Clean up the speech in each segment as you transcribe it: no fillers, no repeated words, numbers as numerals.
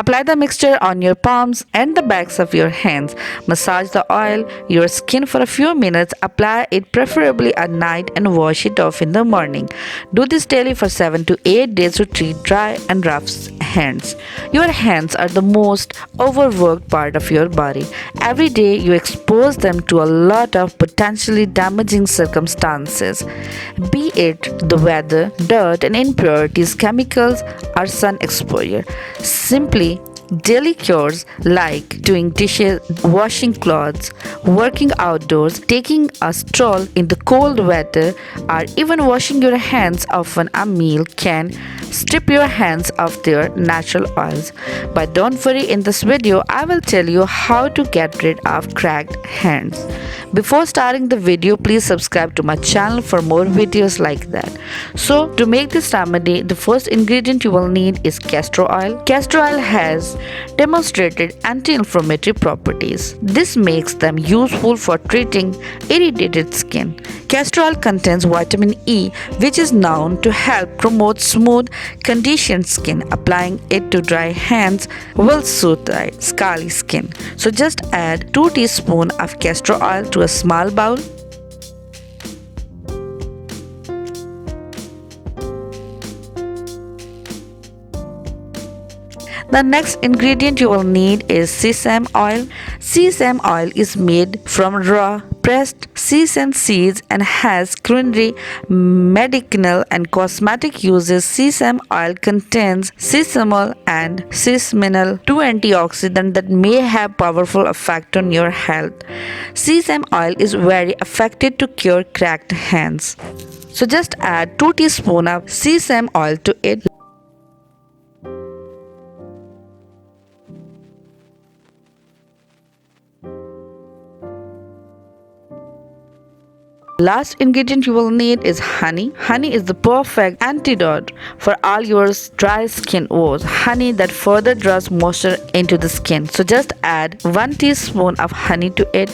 Apply the mixture on your palms and the backs of your hands. Massage the oil your skin for a few minutes. Apply it preferably at night and wash it off in the morning. Do this daily for 7 to 8 days to treat dry and rough hands. Your hands are the most overworked part of your body. Every day you expose them to a lot of potentially damaging circumstances, be it the weather, dirt and impurities, chemicals or sun exposure. Simply daily chores like doing dishes, washing clothes, working outdoors, taking a stroll in the cold weather, or even washing your hands after a meal can strip your hands of their natural oils. But don't worry, in this video I will tell you how to get rid of cracked hands. Before starting the video, please subscribe to my channel for more videos like that. So to make this remedy, the first ingredient you will need is castor oil. Castor oil has demonstrated anti-inflammatory properties. This makes them useful for treating irritated skin. Castor oil contains vitamin E, which is known to help promote smooth, conditioned skin. Applying it to dry hands will soothe dry, scaly skin. So just add 2 teaspoons of castor oil to a small bowl. The next ingredient you will need is sesame oil. Sesame oil is made from raw pressed sesame seeds and has culinary, medicinal and cosmetic uses. Sesame oil contains sesamal and sesaminol, two antioxidants that may have powerful effect on your health. Sesame oil is very effective to cure cracked hands. So just add 2 teaspoons of sesame oil to it. Last ingredient you will need is honey. Honey is the perfect antidote for all your dry skin woes. Honey that further draws moisture into the skin. So just add 1 teaspoon of honey to it.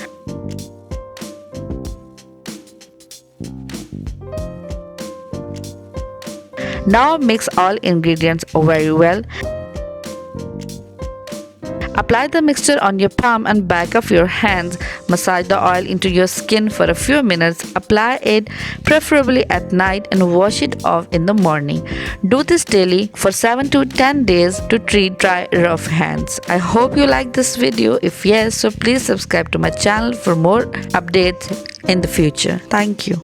Now mix all ingredients very well. Apply the mixture on your palm and back of your hands. Massage the oil into your skin for a few minutes. Apply it preferably at night and wash it off in the morning. Do this daily for 7 to 10 days to treat dry, rough hands. I hope you like this video. If yes, so please subscribe to my channel for more updates in the future. Thank you.